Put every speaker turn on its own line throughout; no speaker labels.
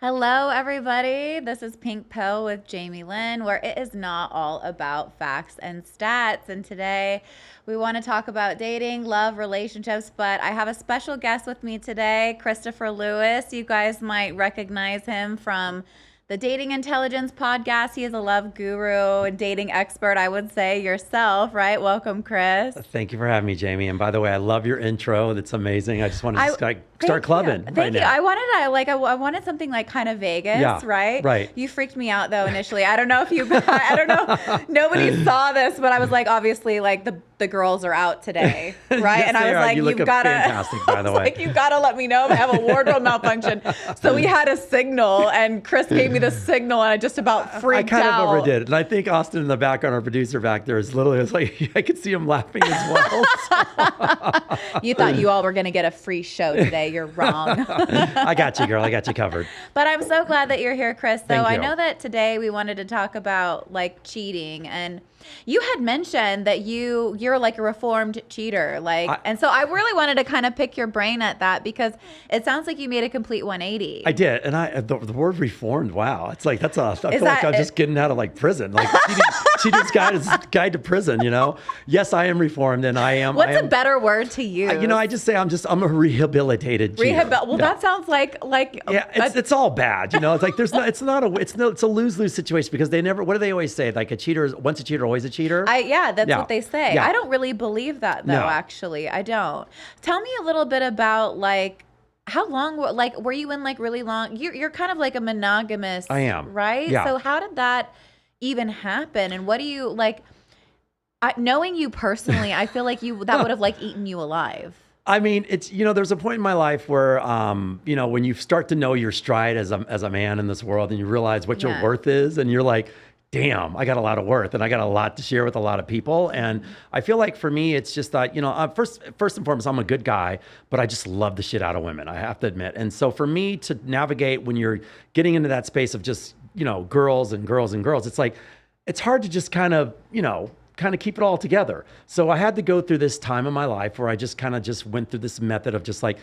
Hello, everybody. This is Pink Pill with Jamie Lynn, where it is not all about facts and stats. And today we want to talk about dating, love, relationships. But I have a special guest with me today, Christopher Lewis. You guys might recognize him from the Dating Intelligence podcast. He is a love guru and dating expert, I would say, yourself, right? Welcome, Chris.
Thank you for having me, Jamie. And by the way, I love your intro. That's amazing. I just wanted to start clubbing.
Thank you. I wanted something like kind of Vegas, right?
Right.
You freaked me out though initially. I don't know if you, I don't know. Nobody saw this, but I was like, obviously, like the girls are out today, right?
Yes,
and I was like,
you've got to. Fantastic, by the way.
Like, you've got to let me know if I have a wardrobe malfunction. So we had a signal, and Chris gave me the signal, and I just about freaked out.
I kind of overdid it, and I think Austin in the background, our producer back there, is literally like I could see him laughing as well.
You thought you all were going to get a free show today. You're wrong.
I got you, girl. I got you covered.
But I'm so glad that you're here, Chris. So
Thank you.
I know that today we wanted to talk about like cheating, and you had mentioned that you're like a reformed cheater, and so I really wanted to kind of pick your brain at that because it sounds like you made a complete 180.
I did, and the word reformed. Wow, it's like I feel like I'm just getting out of like prison, like cheating's guide to prison. You know, yes, I am reformed, and I am.
What's a better word to use?
I just say I'm a rehabilitated cheater.
That sounds like
yeah, it's all bad. You know, it's like it's a lose-lose situation because they never. What do they always say? Like once a cheater, always a cheater.
That's what they say.
Yeah.
I don't really believe that though.
No.
Actually, I don't. Tell me a little bit about like how long, like were you in like really long? You're kind of like a monogamous.
I am.
Right.
Yeah.
So how did that even happen? And what do you like? Knowing you personally, I feel like that would have like eaten you alive.
I mean, it's, there's a point in my life where, when you start to know your stride as a man in this world and you realize what your worth is and you're like, damn, I got a lot of worth and I got a lot to share with a lot of people. And I feel like for me, it's just that, first and foremost, I'm a good guy, but I just love the shit out of women, I have to admit. And so for me to navigate when you're getting into that space of just, girls and girls and girls, it's like, it's hard to just kind of keep it all together. So I had to go through this time in my life where I just went through this method of just like,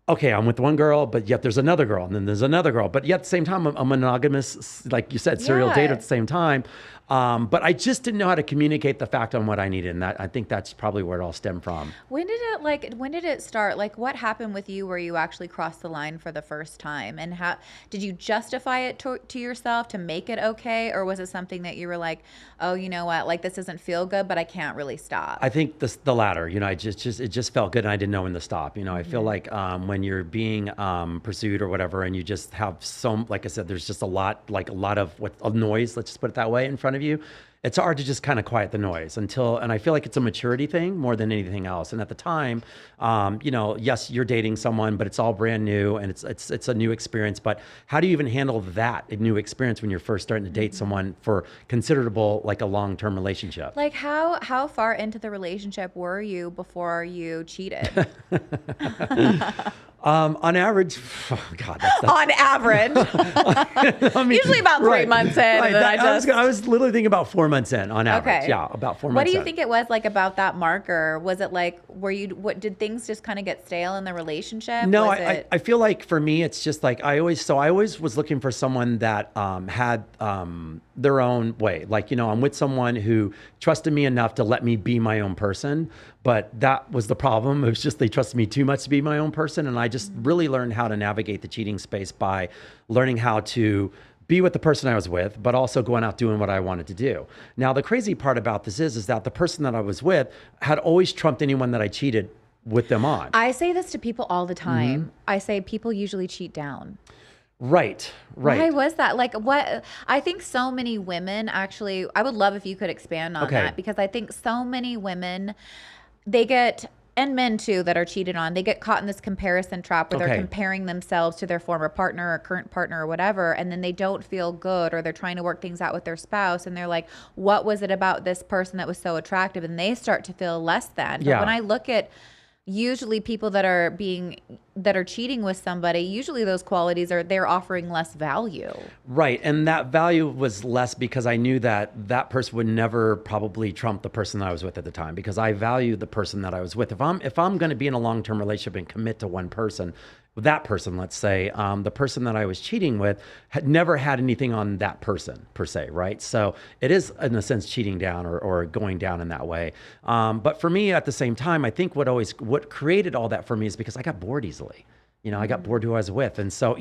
okay, I'm with one girl, but yet there's another girl, and then there's another girl. But yet at the same time, I'm a monogamous, like you said, serial dater at the same time. But I just didn't know how to communicate the fact on what I needed. And I think that's probably where it all stemmed from.
When did it start? Like what happened with you where you actually crossed the line for the first time? And how did you justify it to yourself to make it okay? Or was it something that you were like, oh, you know what, like this doesn't feel good, but I can't really stop?
I think the latter, it just felt good and I didn't know when to stop. I feel like when you're being pursued or whatever, and you just have like I said, there's just a lot of noise, let's just put it that way, in front of you. It's hard to just kind of quiet the noise and I feel like it's a maturity thing more than anything else. And at the time, yes, you're dating someone, but it's all brand new and it's a new experience. But how do you even handle that new experience when you're first starting to date someone for considerable, like a long-term relationship?
Like how far into the relationship were you before you cheated?
On average, oh God, that's
on average, I mean, usually about 3 months in.
Right.
And
I was literally thinking about 4 months in on average.
Okay.
Yeah, about 4 months.
What do you
in.
think it was like about that marker? Was it like, did things just kind of get stale in the relationship?
No, I feel like for me, it's just like I always was looking for someone that had their own way. Like, I'm with someone who trusted me enough to let me be my own person. But that was the problem. It was just they trusted me too much to be my own person. And I just really learned how to navigate the cheating space by learning how to be with the person I was with, but also going out doing what I wanted to do. Now, the crazy part about this is that the person that I was with had always trumped anyone that I cheated with them on.
I say this to people all the time. I say people usually cheat down.
Right.
Why
Right.
was that? Like, what? I think so many women actually, I would love if you could expand on
Okay.
that, because I think so many women, they get, and men too that are cheated on, they get caught in this comparison trap where they're
Okay.
comparing themselves to their former partner or current partner or whatever, and then they don't feel good, or they're trying to work things out with their spouse, and they're like, what was it about this person that was so attractive? And they start to feel less than. But when
Yeah.
I look at usually people that are cheating with somebody, usually those qualities are, they're offering less value.
Right. And that value was less because I knew that that person would never probably trump the person that I was with at the time, because I value the person that I was with. If I'm going to be in a long-term relationship and commit to one person, that person, let's say, the person that I was cheating with had never had anything on that person per se, right? So it is in a sense cheating down, or going down in that way. But for me at the same time, I think what created all that for me is because I got bored easily. I got bored who I was with. And so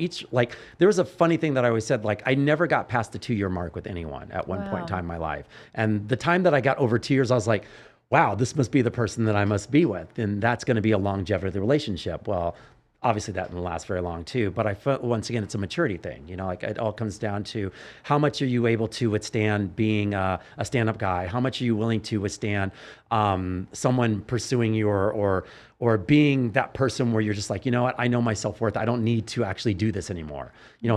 there was a funny thing that I always said, like, I never got past the 2-year mark with anyone at one point in time in my life. And the time that I got over 2 years, I was like, wow, this must be the person that I must be with. And that's going to be a longevity of the relationship. Well, obviously that didn't last very long too, but I felt, once again, it's a maturity thing. Like, it all comes down to how much are you able to withstand being a stand-up guy? How much are you willing to withstand someone pursuing you, or being that person where you're just like, you know what, I know my self-worth. I don't need to actually do this anymore.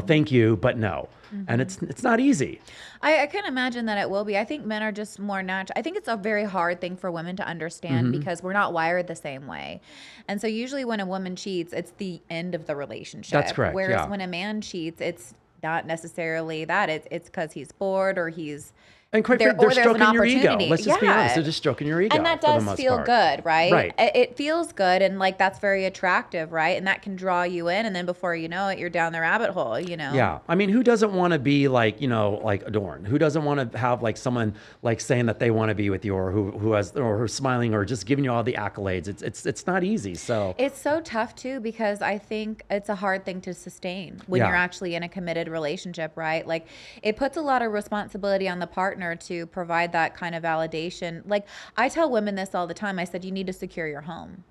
Thank you, but no. And it's not easy.
I can imagine that it will be. I think men are just more natural. I think it's a very hard thing for women to understand, because we're not wired the same way. And so usually when a woman cheats, it's the end of the relationship.
That's correct.
Whereas
Yeah.
when a man cheats, it's not necessarily that. It's because he's bored, or he's
And quite
there,
frankly,
or
they're
there's an
stroking your ego.
opportunity.
Let's just be honest.
Yeah.
They're just stroking your ego.
And that
for the
does
most
feel
part.
good, right?
Right.
It feels good, and like that's very attractive, right? And that can draw you in, and then before you know it, you're down the rabbit hole.
Yeah. I mean, who doesn't want to be like, like adorned? Who doesn't want to have like someone like saying that they want to be with you, or who's smiling, or just giving you all the accolades? It's not easy. So
It's so tough too, because I think it's a hard thing to sustain when
Yeah.
you're actually in a committed relationship, right? Like, it puts a lot of responsibility on the partner to provide that kind of validation. Like, I tell women this all the time. I said, you need to secure your home.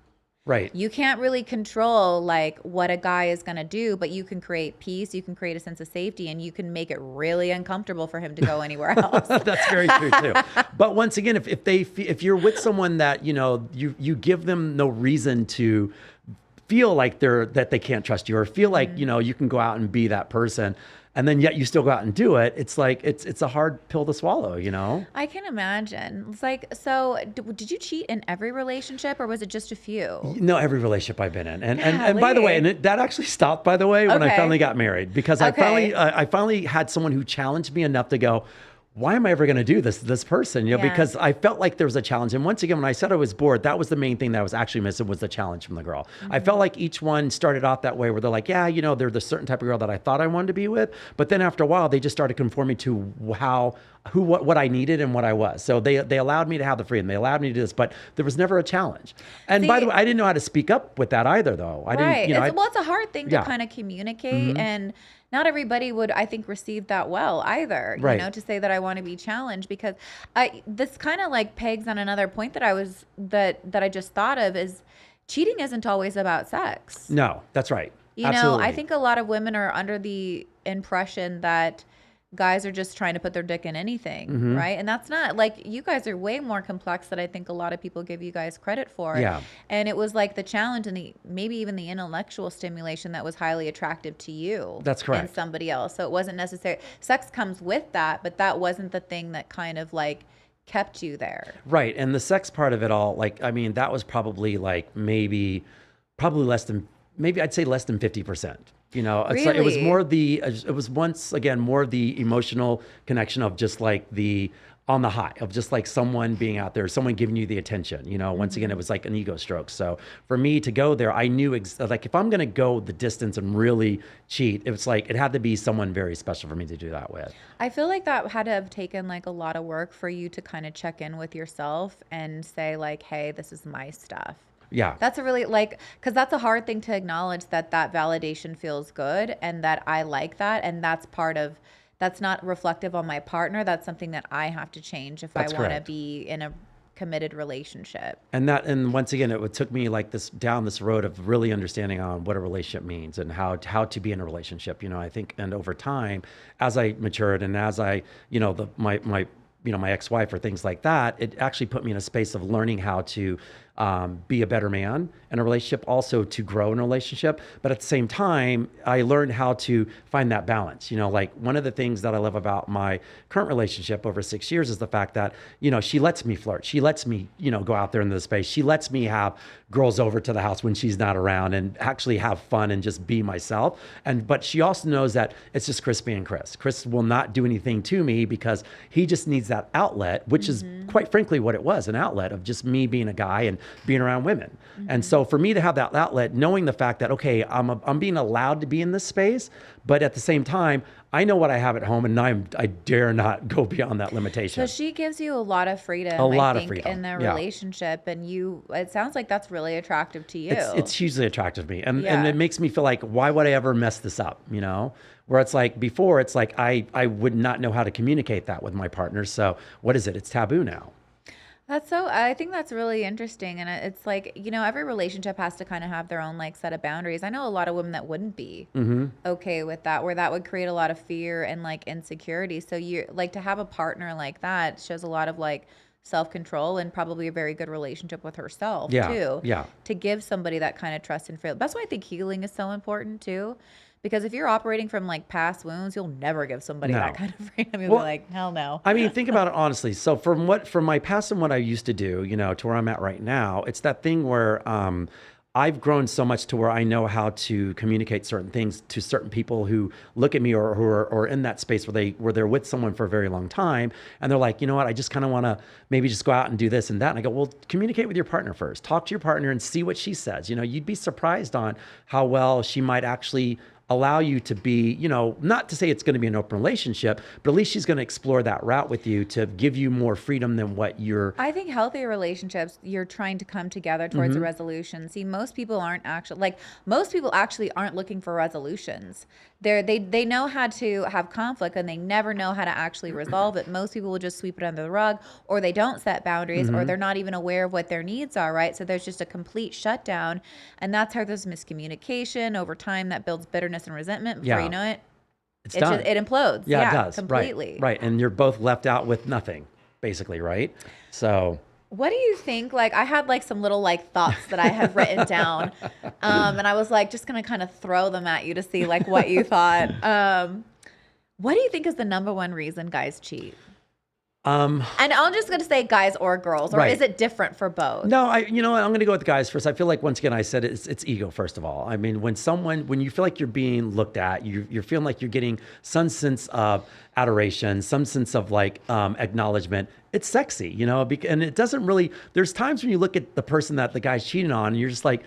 right.
You can't really control like what a guy is going to do, but you can create peace, you can create a sense of safety, and you can make it really uncomfortable for him to go anywhere else.
That's very true too. But once again, if you're with someone that you give them no reason to feel like that they can't trust you, or feel like you can go out and be that person, and then yet you still go out and do it, it's like it's a hard pill to swallow.
I can imagine. It's like, so did you cheat in every relationship, or was it just a few?
No, every relationship I've been in, and by the way,
Golly.
that actually stopped, by the way, when I
Okay.
finally got married, because
Okay.
I finally had someone who challenged me enough to go, why am I ever going to do this person?
Yeah.
Because I felt like there was a challenge. And once again, when I said I was bored, that was the main thing that I was actually missing, was the challenge from the girl. I felt like each one started off that way, where they're like, yeah, they're the certain type of girl that I thought I wanted to be with. But then after a while, they just started conforming to what I needed and what I was. So they allowed me to have the freedom. They allowed me to do this, but there was never a challenge. And by
See-
the way, I didn't know how to speak up with that either, though. I
Right.
didn't,
It's a hard thing to
Yeah.
kind of communicate, and not everybody would, I think, receive that well either.
Right.
To say that I want to be challenged, because this kind of like pegs on another point that I just thought of, is cheating isn't always about sex.
No, that's right.
I think a lot of women are under the impression that guys are just trying to put their dick in anything, right? And that's not, like, you guys are way more complex than I think a lot of people give you guys credit for.
Yeah.
And it was like the challenge and maybe even the intellectual stimulation that was highly attractive to you.
That's correct.
And somebody else. So it wasn't necessary. Sex comes with that, but that wasn't the thing that kind of like kept you there.
Right. And the sex part of it all, like, I mean, that was probably like probably less than, maybe I'd say less than 50%. It's like, it was
Really?
it was once again, more of the emotional connection of just like on the high of just like someone being out there, someone giving you the attention, once again, it was like an ego stroke. So for me to go there, I knew like, if I'm going to go the distance and really cheat, it was like, it had to be someone very special for me to do that with.
I feel like that had to have taken like a lot of work for you to kind of check in with yourself and say like, hey, this is my stuff.
Yeah.
That's a really because that's a hard thing to acknowledge, that validation feels good and that I like that. And that's not reflective on my partner. That's something that I have to change if
That's
I want to
correct.
be in a committed relationship.
And once again, it took me like this down this road of really understanding on what a relationship means and how to be in a relationship. I think, and over time, as I matured and as I, my ex-wife or things like that, it actually put me in a space of learning how to be a better man in a relationship, also to grow in a relationship. But at the same time, I learned how to find that balance. Like one of the things that I love about my current relationship over 6 years is the fact that, she lets me flirt. She lets me, go out there into the space. She lets me have girls over to the house when she's not around and actually have fun and just be myself. But she also knows that it's just Chris being Chris. Chris will not do anything to me because he just needs that outlet, which is quite frankly what it was, an outlet of just me being a guy and being around women. And so for me to have that outlet, knowing the fact that, okay, I'm being allowed to be in this space, but at the same time, I know what I have at home and I dare not go beyond that limitation.
So she gives you a lot of freedom,
I
think,
of freedom
in the relationship. And it sounds like that's really attractive to you.
It's hugely attractive to me. And it makes me feel like, why would I ever mess this up? Where it's like before, it's like, I would not know how to communicate that with my partner. So what is it? It's taboo now.
I think that's really interesting. And it's like, every relationship has to kind of have their own like set of boundaries. I know a lot of women that wouldn't be okay with that, where that would create a lot of fear and like insecurity. So you like to have a partner like that shows a lot of like self-control and probably a very good relationship with herself too.
Yeah.
To give somebody that kind of trust and freedom. That's why I think healing is so important too. Because if you're operating from like past wounds, you'll never give somebody that kind of freedom. You'll be like, hell no.
I mean, think about it honestly. So from my past and what I used to do, to where I'm at right now, it's that thing where I've grown so much to where I know how to communicate certain things to certain people who look at me or who are in that space where they're with someone for a very long time. And they're like, you know what, I just kind of want to maybe just go out and do this and that. And I go, well, communicate with your partner first. Talk to your partner and see what she says. You'd be surprised on how well she might actually allow you to be, not to say it's going to be an open relationship, but at least she's going to explore that route with you to give you more freedom than what you're.
I think healthy relationships, you're trying to come together towards a resolution. See, most people actually aren't looking for resolutions. They know how to have conflict and they never know how to actually resolve it. Most people will just sweep it under the rug, or they don't set boundaries, or they're not even aware of what their needs are, right? So there's just a complete shutdown. And that's how there's miscommunication over time that builds bitterness and resentment. Before you know it,
it's done.
It implodes.
Yeah, it does.
Completely.
Right. And you're both left out with nothing, basically, right? So
what do you think? Like, I had like some little like thoughts that I had written down, and I was like just gonna kind of throw them at you to see like what you thought. What do you think is the number one reason guys cheat? And I'm just going to say guys or girls, or is it different for both?
No, I'm going to go with the guys first. I feel like, once again, I said it's ego, first of all. I mean, when you feel like you're being looked at, you're feeling like you're getting some sense of adoration, some sense of like acknowledgement. It's sexy, and it doesn't really, there's times when you look at the person that the guy's cheating on and you're just like,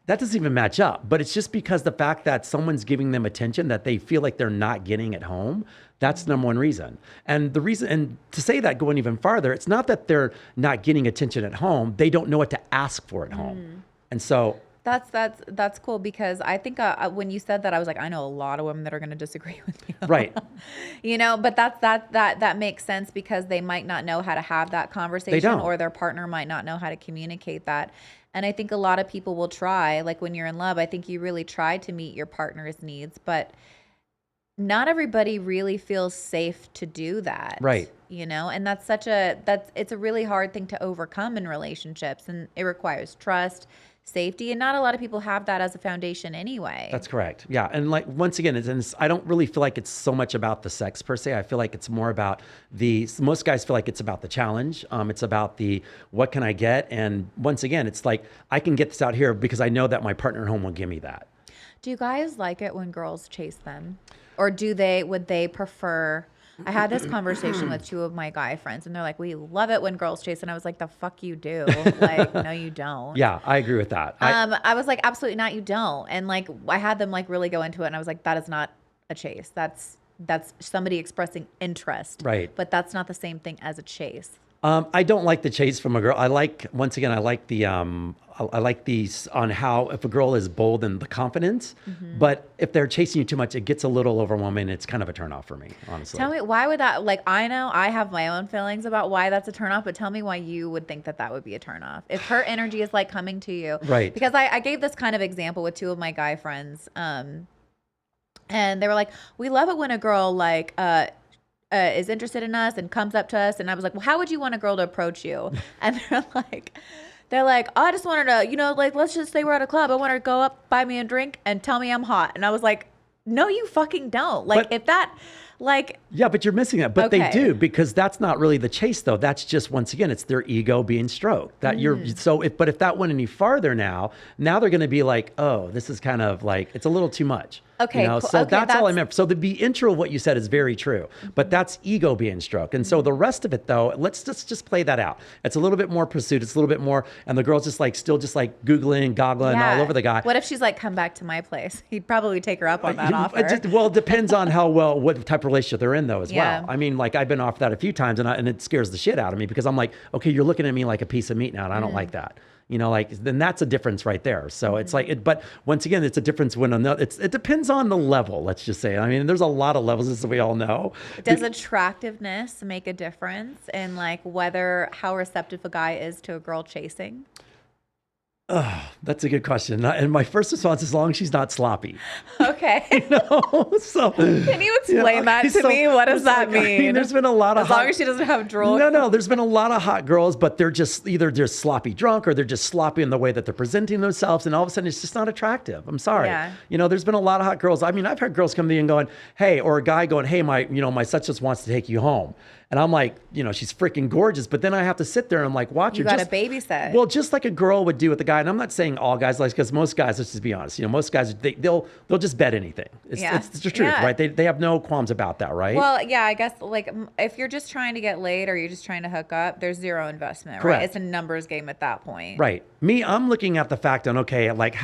that doesn't even match up. But it's just because the fact that someone's giving them attention that they feel like they're not getting at home. That's the number one reason. And the reason, and to say that going even farther, it's not that they're not getting attention at home. They don't know what to ask for at home. And so
that's cool, because I think when you said that, I was like, I know a lot of women that are going to disagree with you.
Right.
But that makes sense, because they might not know how to have that conversation, or their partner might not know how to communicate that. And I think a lot of people will try, like when you're in love, I think you really try to meet your partner's needs, but not everybody really feels safe to do that.
Right.
And it's a really hard thing to overcome in relationships, and it requires trust, safety, and not a lot of people have that as a foundation anyway.
That's correct. Yeah. And like, once again, I don't really feel like it's so much about the sex per se. I feel like it's more about most guys feel like it's about the challenge. It's about what can I get? And once again, it's like, I can get this out here because I know that my partner at home will give me that.
Do you guys like it when girls chase them? Or would they prefer? I had this conversation with two of my guy friends, and they're like, we love it when girls chase. And I was like, the fuck you do. Like, no, you don't.
Yeah, I agree with that.
I was like, absolutely not, you don't. And like, I had them like really go into it, and I was like, that is not a chase. That's somebody expressing interest.
Right.
But that's not the same thing as a chase.
I don't like the chase from a girl. Once again, I like these on how if a girl is bold and the confidence, but if they're chasing you too much, it gets a little overwhelming. It's kind of a turnoff for me, honestly.
Tell me, why would that, like, I know I have my own feelings about why that's a turnoff, but tell me why you would think that that would be a turnoff. If her energy is like coming to you.
Right.
Because I gave this kind of example with two of my guy friends. And they were like, we love it when a girl like, is interested in us and comes up to us. And I was like, well, how would you want a girl to approach you? And they're like, oh, I just want her to, like, let's just say we're at a club. I want her to go up, buy me a drink and tell me I'm hot. And I was like, no, you fucking don't. Like, if that, like,
yeah, but you're missing that. But
okay.
They do, because that's not really the chase, though. That's just, once again, it's their ego being stroked. But if that went any farther now they're going to be like, oh, this is kind of like, it's a little too much.
Okay. Cool.
So that's all I meant. So the intro of what you said is very true, but that's ego being stroked. And so the rest of it, though, let's just play that out. It's a little bit more pursuit. It's a little bit more, and the girl's just like still just like googling, goggling all over the guy.
What if she's like, come back to my place? He'd probably take her up on that offer.
It depends on what type of relationship they're in, though, as well. I mean, like, I've been offered that a few times, and it scares the shit out of me, because I'm like, okay, you're looking at me like a piece of meat now, and I don't like that. Then that's a difference right there. So it's like, but once again, it's a difference when it depends on the level, let's just say. I mean, there's a lot of levels, as we all know.
Does attractiveness make a difference in like how receptive a guy is to a girl chasing?
Oh, that's a good question. And my first response is, as long as she's not sloppy.
Okay.
So
can you explain that to me? What does that mean?
I mean, there's been a lot of
as long as she doesn't have drool.
No, there's been a lot of hot girls, but they're just either just sloppy drunk, or they're just sloppy in the way that they're presenting themselves, and all of a sudden it's just not attractive. I'm sorry.
Yeah.
There's been a lot of hot girls. I mean, I've had girls come to me and going, hey, or a guy going, hey, my such just wants to take you home. And I'm like, she's freaking gorgeous. But then I have to sit there and like watch her.
You got to babysit.
Well, just like a girl would do with a guy. And I'm not saying all guys like, because most guys, let's just be honest, most guys, they'll just bet anything. It's the truth, right? They have no qualms about that, right?
Well, yeah, I guess like if you're just trying to get laid or you're just trying to hook up, there's zero investment,
Correct.
Right? It's a numbers game at that point.
Right. Me, I'm looking at the fact on, okay, like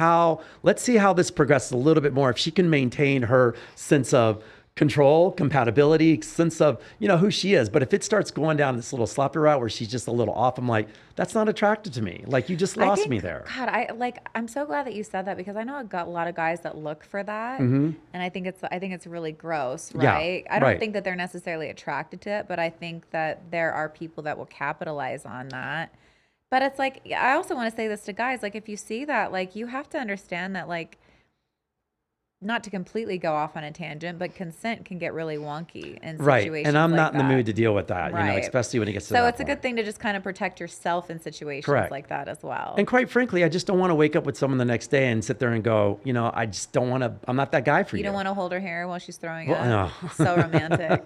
let's see how this progresses a little bit more. If she can maintain her sense of control, compatibility, sense of, who she is. But if it starts going down this little sloppy route where she's just a little off, I'm like, that's not attractive to me. Like, you just lost me there.
God, I'm so glad that you said that, because I know I've got a lot of guys that look for that. And I think it's really gross, right?
Yeah,
I don't think that they're necessarily attracted to it, but I think that there are people that will capitalize on that. But it's like, I also want to say this to guys, like, if you see that, like, you have to understand that, like, not to completely go off on a tangent, but consent can get really wonky in situations
right. And I'm
like
not in
that.
the mood to deal with that,
Right.
Especially when it gets to
So
that
it's a
point.
good thing to just kind of protect yourself in situations
Correct.
like that as well.
And quite frankly, I just don't want to wake up with someone the next day and sit there and go, I just don't want to, I'm not that guy for you.
You don't want to hold her hair while she's throwing up?
No.
So romantic.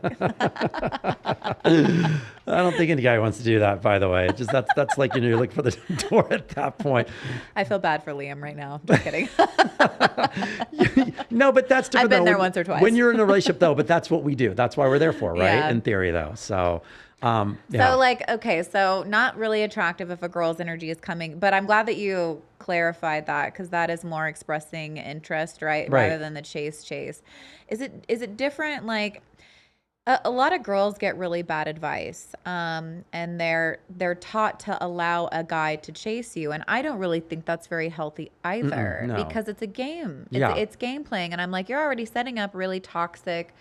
I don't think any guy wants to do that, by the way. Just that's like, you're looking for the door at that point.
I feel bad for Liam right now. Just kidding.
No, but that's different.
I've been there once or twice.
When you're in a relationship, though, but that's what we do. That's why we're there for, right?
Yeah.
In theory, though. So, yeah.
So like, okay, so not really attractive if a girl's energy is coming, but I'm glad that you clarified that, because that is more expressing interest, right? Rather than the chase. Is it different? Like, a lot of girls get really bad advice, and they're taught to allow a guy to chase you, and I don't really think that's very healthy either,
no.
because it's a game.
Yeah.
It's game playing, and I'm like, you're already setting up really toxic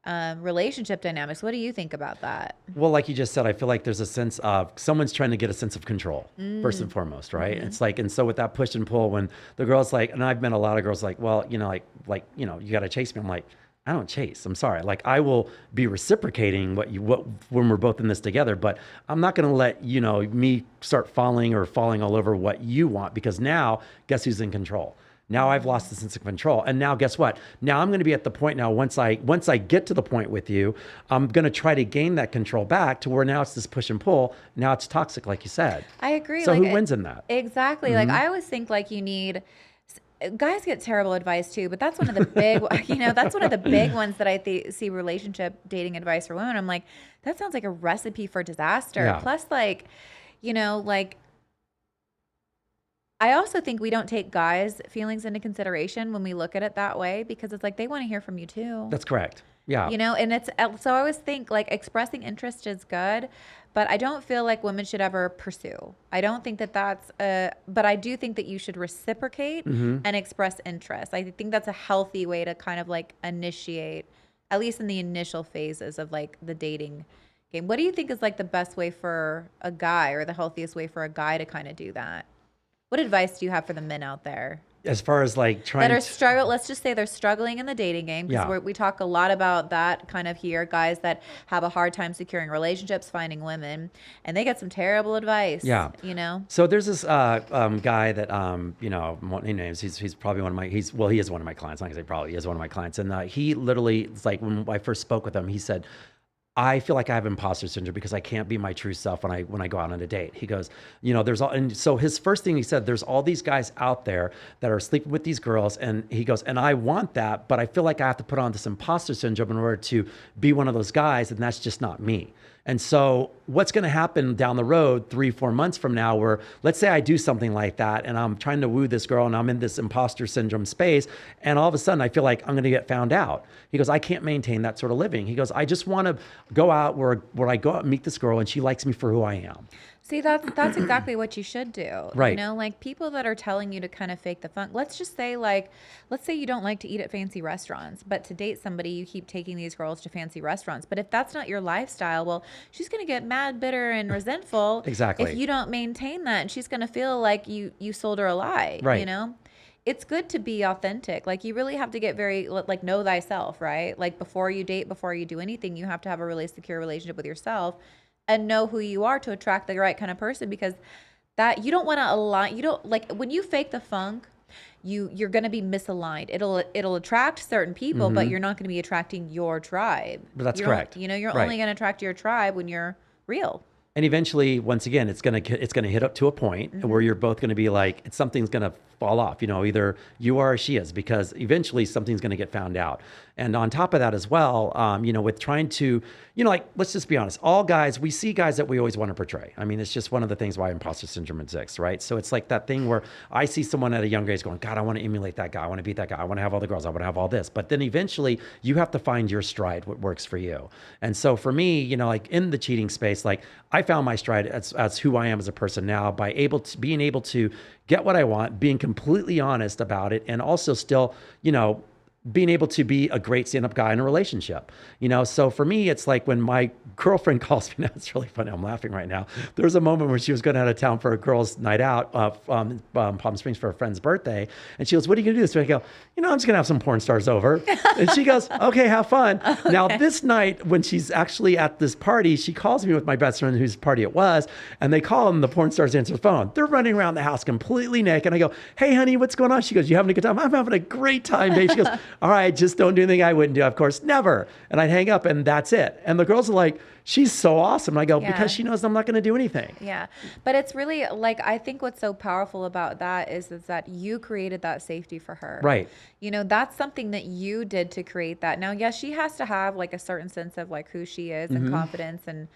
relationship dynamics. What do you think about that?
Well, like you just said, I feel like there's a sense of someone's trying to get a sense of control, first and foremost, right? It's like, and so with that push and pull, when the girl's like, and I've met a lot of girls like, well, you got to chase me. I'm like, I don't chase. I'm sorry. Like, I will be reciprocating when we're both in this together, but I'm not going to let, me start falling all over what you want, because now guess who's in control? Now I've lost the sense of control. And now guess what? Now I'm going to be at the point now, once I get to the point with you, I'm going to try to gain that control back to where now it's this push and pull. Now it's toxic, like you said.
I agree.
So who wins in that?
Exactly. Like, I always think like guys get terrible advice too, but that's one of the big, that's one of the big ones that I see relationship dating advice for women. I'm like, that sounds like a recipe for disaster.
Yeah.
Plus, like, I also think we don't take guys' feelings into consideration when we look at it that way, because it's like they want to hear from you too.
That's correct. Yeah.
You know, and it's so I always think like expressing interest is good, but I don't feel like women should ever pursue. I don't think that that's but I do think that you should reciprocate and express interest. I think that's a healthy way to kind of like initiate, at least in the initial phases of like the dating game. What do you think is like the best way for a guy, or the healthiest way for a guy to kind of do that? What advice do you have for the men out there
As far as like
that are
trying
let's just say they're struggling in the dating game, because
Yeah.
we talk a lot about that kind of here, guys that have a hard time securing relationships, finding women, and they get some terrible advice.
Yeah.
You know?
So there's this guy that you know, won't name names. He's probably one of my he is one of my clients. I'm not gonna say probably, he is one of my clients, and he literally, it's like when I first spoke with him, he said, I feel like I have imposter syndrome because I can't be my true self when I go out on a date. He goes, you know, there's all, and so his first thing he said, there's all these guys out there that are sleeping with these girls, and he goes, and I want that, but I feel like I have to put on this imposter syndrome in order to be one of those guys, and that's just not me. And so what's going to happen down the road 3-4 months from now, where let's say I do something like that and I'm trying to woo this girl and I'm in this imposter syndrome space, and all of a sudden I feel like I'm going to get found out. He goes, I can't maintain that sort of living. He goes, I just want to go out where I go out and meet this girl and she likes me for who I am.
See, that's exactly what you should do.
Right.
You know, like people that are telling you to kind of fake the funk. Let's say you don't like to eat at fancy restaurants, but to date somebody, you keep taking these girls to fancy restaurants. But if that's not your lifestyle, well, she's going to get mad, bitter, and resentful.
Exactly.
If you don't maintain that, and she's going to feel like you sold her a lie.
Right.
You know? It's good to be authentic. Like you really have to get very like know thyself, right? Like before you date, before you do anything, you have to have a really secure relationship with yourself and know who you are to attract the right kind of person, because that you don't want to align. You don't like when you fake the funk, you're going to be misaligned. It'll attract certain people, but you're not going to be attracting your tribe.
But that's
You don't-
correct.
You know, you're
Right.
only going to attract your tribe when you're real.
And eventually, once again, it's gonna hit up to a point where you're both gonna be like, something's gonna fall off. You know, either you are or she is, because eventually something's gonna get found out. And on top of that as well, you know, with trying to, you know, like, let's just be honest, all guys, we see guys that we always want to portray. I mean, it's just one of the things why imposter syndrome exists, right? So it's like that thing where I see someone at a young age going, God, I want to emulate that guy. I want to be that guy. I want to have all the girls. I want to have all this. But then eventually you have to find your stride, what works for you. And so for me, you know, like in the cheating space, like I found my stride as who I am as a person now by being able to get what I want, being completely honest about it, and also still, you know, being able to be a great stand-up guy in a relationship, you know? So for me, it's like when my girlfriend calls me now, it's really funny. I'm laughing right now. There was a moment where she was going out of town for a girls' night out, Palm Springs for a friend's birthday. And she goes, what are you going to do? So I go, you know, I'm just going to have some porn stars over. And she goes, okay, have fun. Okay. Now this night, when she's actually at this party, she calls me with my best friend whose party it was. And they call and the porn stars answer the phone. They're running around the house completely naked. And I go, hey honey, what's going on? She goes, you having a good time? I'm having a great time, babe. She goes, all right, just don't do anything I wouldn't do. Of course, never. And I'd hang up and that's it. And the girls are like, she's so awesome. And I go, because she knows I'm not going to do anything.
Yeah. But it's really like, I think what's so powerful about that is that you created that safety for her.
Right.
You know, that's something that you did to create that. Now, yes, she has to have like a certain sense of like who she is and confidence, and,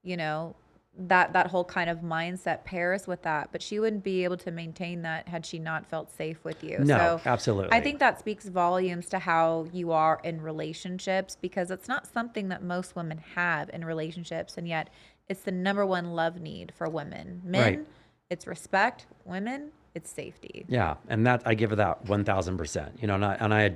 you know, that whole kind of mindset pairs with that, but she wouldn't be able to maintain that had she not felt safe with you.
No,
so
absolutely.
I think that speaks volumes to how you are in relationships, because it's not something that most women have in relationships, and yet it's the number one love need for women. Men,
Right.
it's respect. Women, it's safety.
Yeah, and that I give her that 1,000%. You know, and I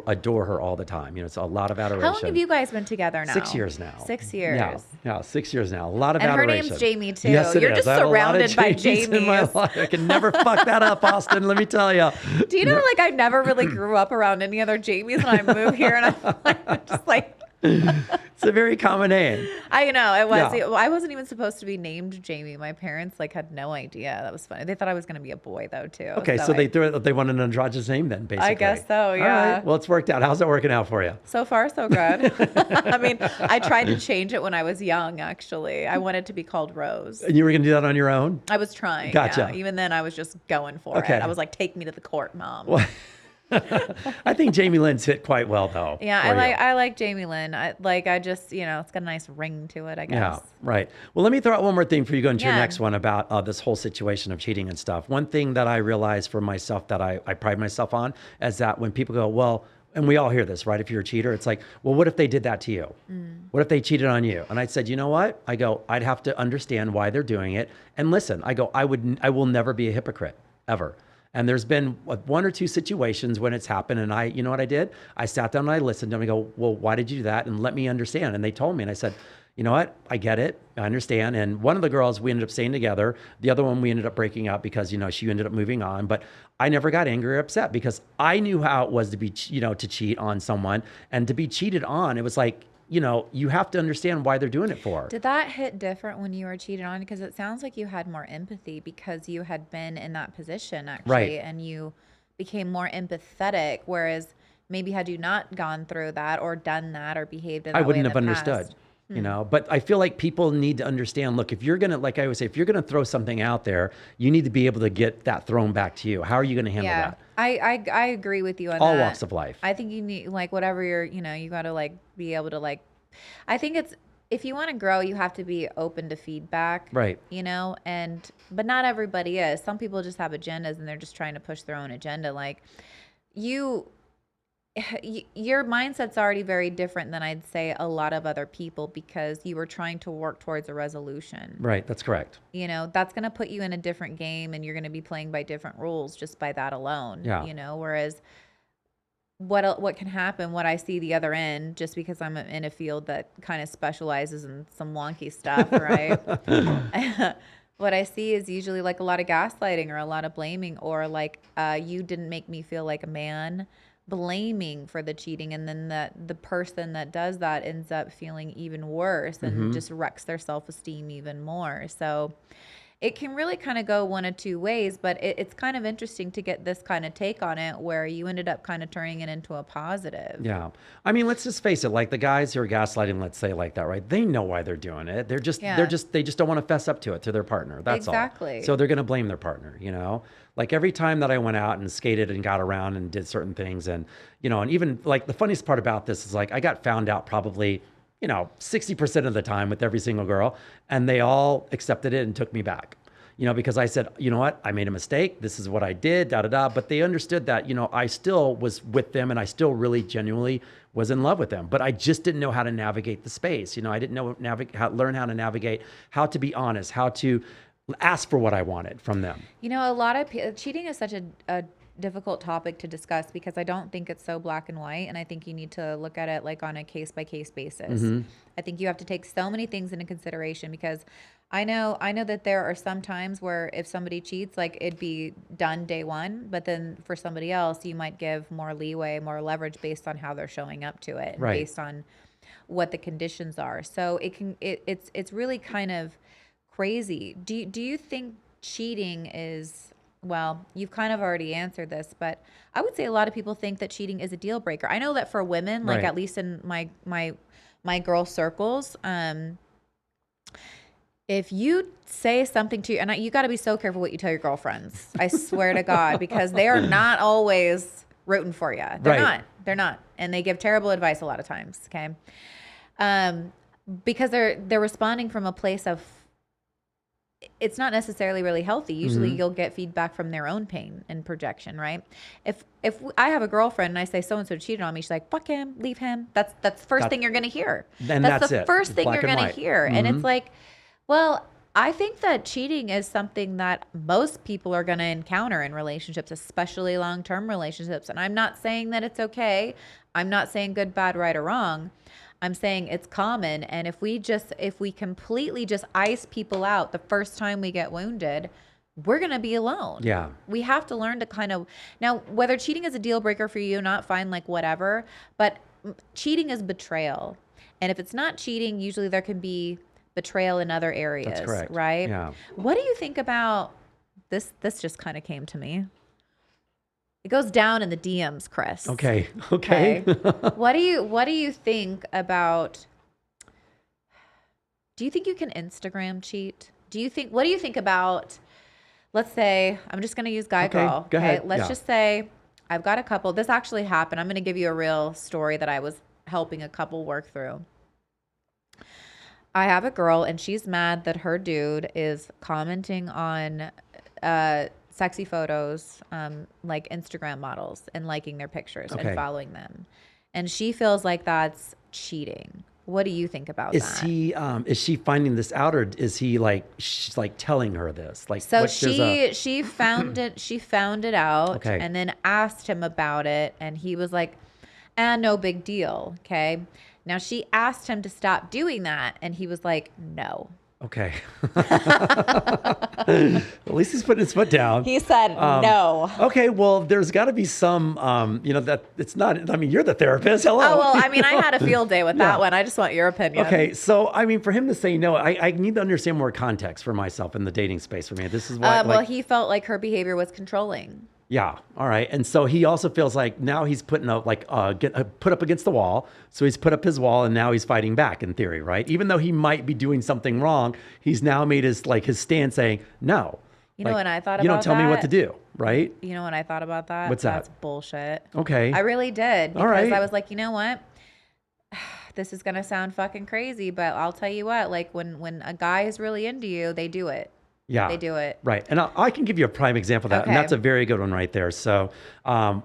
adore her all the time. You know, it's a lot of adoration.
How long have you guys been together now?
6 years now.
6 years.
Yeah, 6 years now. A lot of
And her
adoration.
name's Jamie too.
Yes, it
You're
is.
just
I have a lot of
surrounded by
Jamies in my
Jamies.
life. I can never fuck that up, Austin. Let me tell you.
Do you know, like, I never really grew up around any other Jamies, and I moved here, and I'm just like,
It's a very common name.
I know it was.
Yeah.
I wasn't even supposed to be named Jamie. My parents like had no idea. That was funny. They thought I was going to be a boy though too.
Okay, so they wanted an androgynous name then, basically.
I guess so.
All
Yeah.
right. Well, it's worked out. How's it working out for you?
So far, so good. I mean, I tried to change it when I was young. Actually, I wanted to be called Rose.
And you were going to do that on your own?
I was trying.
Gotcha.
Yeah. Even then, I was just going for
Okay.
it. I was like, "Take me to the court, mom."
Well, I think Jamie Lynn's hit quite well though.
Yeah,
for you.
I like Jamie Lynn. I just, you know, it's got a nice ring to it, I guess.
Yeah, right. Well, let me throw out one more thing for you go into your
Yeah.
next one about this whole situation of cheating and stuff. One thing that I realized for myself that I pride myself on is that when people go, well, and we all hear this, right? If you're a cheater, it's like, well, what if they did that to you? What if they cheated on you? And I said, you know what? I go, I'd have to understand why they're doing it. And listen, I go, I will never be a hypocrite, ever. And there's been one or two situations when it's happened. And you know what I did? I sat down and I listened to them. I go, well, why did you do that? And let me understand. And they told me, and I said, you know what? I get it. I understand. And one of the girls, we ended up staying together. The other one, we ended up breaking up because, she ended up moving on. But I never got angry or upset because I knew how it was to be, to cheat on someone and to be cheated on. It was like, you have to understand why they're doing it for.
Did that hit different when you were cheated on? Because it sounds like you had more empathy because you had been in that position, actually,
right.
And you became more empathetic. Whereas maybe had you not gone through that or done that or behaved in that way,
I wouldn't have understood. But I feel like people need to understand, look, if you're going to, like I always say, if you're going to throw something out there, you need to be able to get that thrown back to you. How are you going to handle that?
I agree with you on
all
that.
walks of life.
I think you need, like, whatever you're, you got to, like, be able to, like, I think if you want to grow, you have to be open to feedback.
Right.
But not everybody is. Some people just have agendas and they're just trying to push their own agenda. Like, your mindset's already very different than I'd say a lot of other people because you were trying to work towards a resolution.
Right. That's correct.
That's going to put you in a different game and you're going to be playing by different rules just by that alone.
Yeah.
Whereas what can happen, what I see the other end, just because I'm in a field that kind of specializes in some wonky stuff, right? What I see is usually like a lot of gaslighting or a lot of blaming or like, you didn't make me feel like a man, blaming for the cheating, and then the person that does that ends up feeling even worse and just wrecks their self-esteem even more. So it can really kind of go one of two ways, but it's kind of interesting to get this kind of take on it where you ended up kind of turning it into a positive.
Yeah. I mean, let's just face it, like the guys who are gaslighting, let's say like that, right? They know why they're doing it. They just don't want to fess up to it, to their partner. That's
exactly.
all. So they're going to blame their partner, Like every time that I went out and skated and got around and did certain things and, and even like the funniest part about this is like I got found out probably 60% of the time with every single girl, and they all accepted it and took me back. Because I said, you know what, I made a mistake. This is what I did, But they understood that, I still was with them and I still really genuinely was in love with them. But I just didn't know how to navigate the space. I didn't know learn how to navigate, how to be honest, how to ask for what I wanted from them.
A lot of cheating is such a difficult topic to discuss because I don't think it's so black and white, and I think you need to look at it like on a case-by-case basis. I think you have to take so many things into consideration because I know that there are some times where if somebody cheats, like it'd be done day one, but then for somebody else, you might give more leeway, more leverage based on how they're showing up to it, and
right.
based on what the conditions are. So it's really kind of crazy. Do you think cheating is, well, you've kind of already answered this, but I would say a lot of people think that cheating is a deal breaker. I know that for women, like
right.
at least in my girl circles, if you say something to you, and you got to be so careful what you tell your girlfriends, I swear to God, because they are not always rooting for you. They're not. And they give terrible advice a lot of times. Okay. Because they're responding from a place of, it's not necessarily really healthy. Usually you'll get feedback from their own pain and projection, right? If I have a girlfriend and I say so-and-so cheated on me, she's like, fuck him, leave him. That's the first thing you're going to hear. That's the first thing you're going to hear. And it's like, well, I think that cheating is something that most people are going to encounter in relationships, especially long-term relationships. And I'm not saying that it's okay. I'm not saying good, bad, right, or wrong. I'm saying it's common. And if we completely just ice people out the first time we get wounded, we're going to be alone.
Yeah.
We have to learn to kind of, now, whether cheating is a deal breaker for you, not fine, like whatever, but cheating is betrayal. And if it's not cheating, usually there can be betrayal in other areas.
That's correct.
Right?
Yeah.
What do you think about this? This just kind of came to me. It goes down in the DMs, Chris.
Okay.
What do you think about, do you think you can Instagram cheat? What do you think about, let's say, I'm just going to use guy girl.
Go ahead.
Let's just say I've got a couple. This actually happened. I'm going to give you a real story that I was helping a couple work through. I have a girl and she's mad that her dude is commenting on sexy photos, like Instagram models, and liking their pictures and
Okay.
following them. And she feels like that's cheating. What do you think about that?
Is she finding this out, or is he like, she's like telling her this? Like,
So
there's a,
she found it, she found it out,
okay.
and then asked him about it, and he was like, no big deal. Okay. Now she asked him to stop doing that, and he was like, no.
Okay. At least he's putting his foot down.
He said no.
Okay, well, there's got to be some, that it's not, I mean, you're the therapist. Hello.
Oh, well, I mean, I had a field day with that one. I just want your opinion.
Okay, so, I mean, for him to say no, I need to understand more context for myself in the dating space for me. This is why.
Well, he felt like her behavior was controlling.
Yeah. All right. And so he also feels like now he's putting up put up against the wall. So he's put up his wall and now he's fighting back in theory, right? Even though he might be doing something wrong, he's now made his stand saying, no.
You know what I thought about that?
You don't tell me what to do, right?
You know what I thought about that?
What's that?
That's bullshit.
Okay.
I really did. Because
All right.
I was like, you know what? This is going to sound fucking crazy, but I'll tell you what, like when a guy is really into you, they do it.
Yeah,
they do it.
Right. And I can give you a prime example of that.
Okay.
And that's a very good one right there. So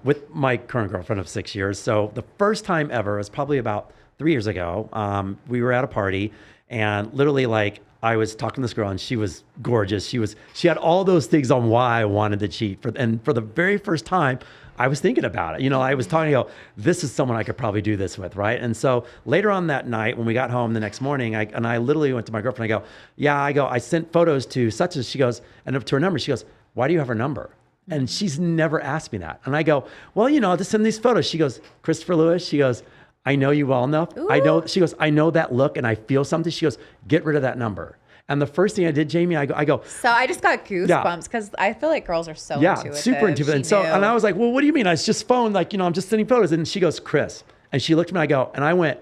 with my current girlfriend of 6 years. So the first time ever was probably about 3 years ago. We were at a party and literally like I was talking to this girl and she was gorgeous. She had all those things on why I wanted to cheat. And for the very first time, I was thinking about it. You know, I was talking to this is someone I could probably do this with, right? And so later on that night, when we got home the next morning, I literally went to my girlfriend. I sent photos to such as, she goes, and to her number, she goes, why do you have her number? And she's never asked me that. And I go, well, I'll just send these photos. She goes, Christopher Lewis, she goes, I know you well enough.
Ooh.
She goes, I know that look and I feel something. She goes, get rid of that number. And the first thing I did, Jamie, I go.
So I just got goosebumps because I feel like girls are so intuitive.
Super intuitive. And I was like, well, what do you mean? I just phoned, I'm just sending photos. And she goes, Chris. And she looked at me, and I went,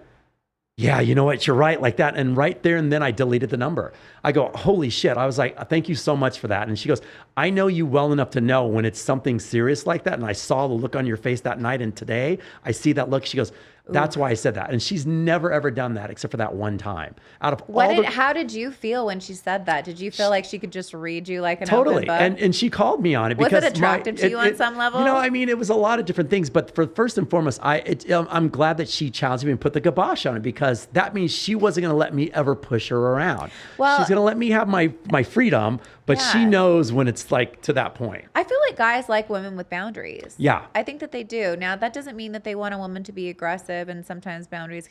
yeah, you know what? You're right, like that. And right there and then I deleted the number. I go, holy shit. I was like, thank you so much for that. And she goes, I know you well enough to know when it's something serious like that. And I saw the look on your face that night. And today I see that look. She goes, that's why I said that. And she's never, ever done that except for that one time. How
did you feel when she said that? Did you feel like she could just read you like an
totally
open book?
And she called me on it because
was it attractive to you on some level?
It was a lot of different things, but for first and foremost, I'm glad that she challenged me and put the kibosh on it because that means she wasn't going to let me ever push her around. Well, she's going to let me have my freedom, but she knows when it's like to that point.
I feel like guys like women with boundaries.
Yeah.
I think that they do. Now, that doesn't mean that they want a woman to be aggressive, and sometimes boundaries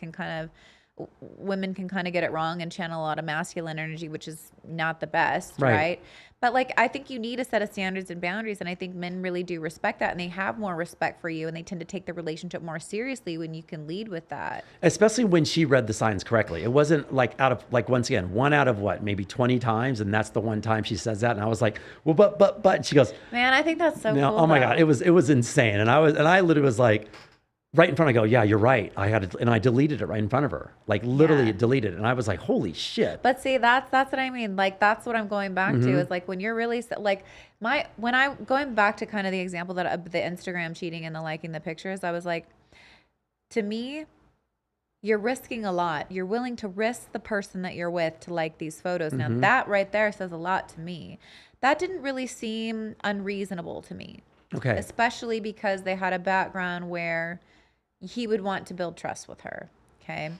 women can kind of get it wrong and channel a lot of masculine energy, which is not the best, right? But like, I think you need a set of standards and boundaries, and I think men really do respect that, and they have more respect for you, and they tend to take the relationship more seriously when you can lead with that.
Especially when she read the signs correctly. It wasn't like once again, one out of maybe 20 times, and that's the one time she says that, and I was like, well, but, and she goes,
man, I think that's so cool.
Oh my God, it was insane, and I literally was like, right in front, I go, yeah, you're right. And I deleted it right in front of her, like literally deleted it. And I was like, holy shit.
But see, that's what I mean. Like, that's what I'm going back to is like when you're really like going back to kind of the example that the Instagram cheating and the liking the pictures, I was like, to me, you're risking a lot. You're willing to risk the person that you're with to like these photos. Now that right there says a lot to me. That didn't really seem unreasonable to me.
Okay.
Especially because they had a background where he would want to build trust with her. Okay.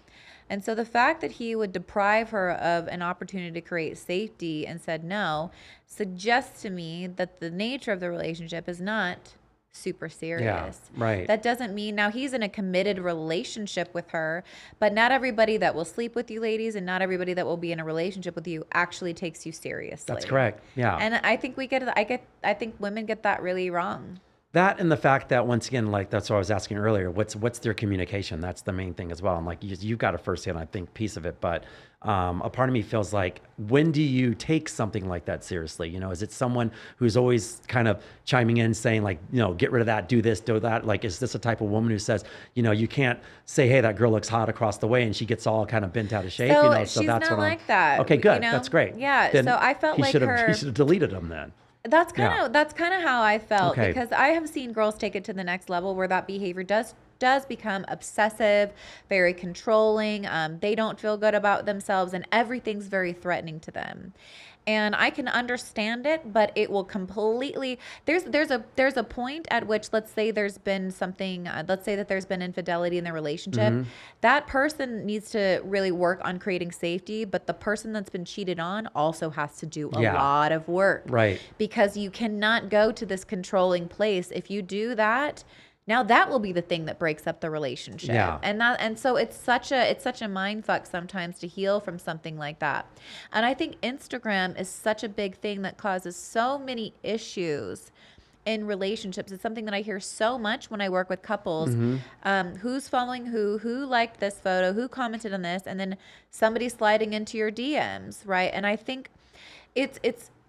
And so the fact that he would deprive her of an opportunity to create safety and said no suggests to me that the nature of the relationship is not super serious.
Yeah, right.
That doesn't mean now he's in a committed relationship with her, but not everybody that will sleep with you, ladies, and not everybody that will be in a relationship with you actually takes you seriously.
That's correct. Yeah.
And I think I think women get that really wrong.
That and the fact that once again, like that's what I was asking earlier, what's their communication? That's the main thing as well. I'm like, you've got a firsthand, I think, piece of it. But a part of me feels like, when do you take something like that seriously? Is it someone who's always kind of chiming in saying like, get rid of that, do this, do that? Like, is this a type of woman who says, you can't say, hey, that girl looks hot across the way and she gets all kind of bent out of shape?
So
so
she's
that's
not
what
like that.
Okay, good. That's great.
Yeah.
Then
so I felt
he
like
should have deleted them then.
That's kind of how I felt
Okay.
because I have seen girls take it to the next level where that behavior does does become obsessive, very controlling. They don't feel good about themselves, and everything's very threatening to them. And I can understand it, but it will completely, there's a point at which, let's say there's been something, let's say that there's been infidelity in the relationship. That person needs to really work on creating safety, but the person that's been cheated on also has to do a lot of work.
Right.
Because you cannot go to this controlling place. If you do that, now that will be the thing that breaks up the relationship.
Yeah.
And so it's such a mind fuck sometimes to heal from something like that. And I think Instagram is such a big thing that causes so many issues in relationships. It's something that I hear so much when I work with couples. Who's following who liked this photo, who commented on this, and then somebody sliding into your DMs, right? And I think it's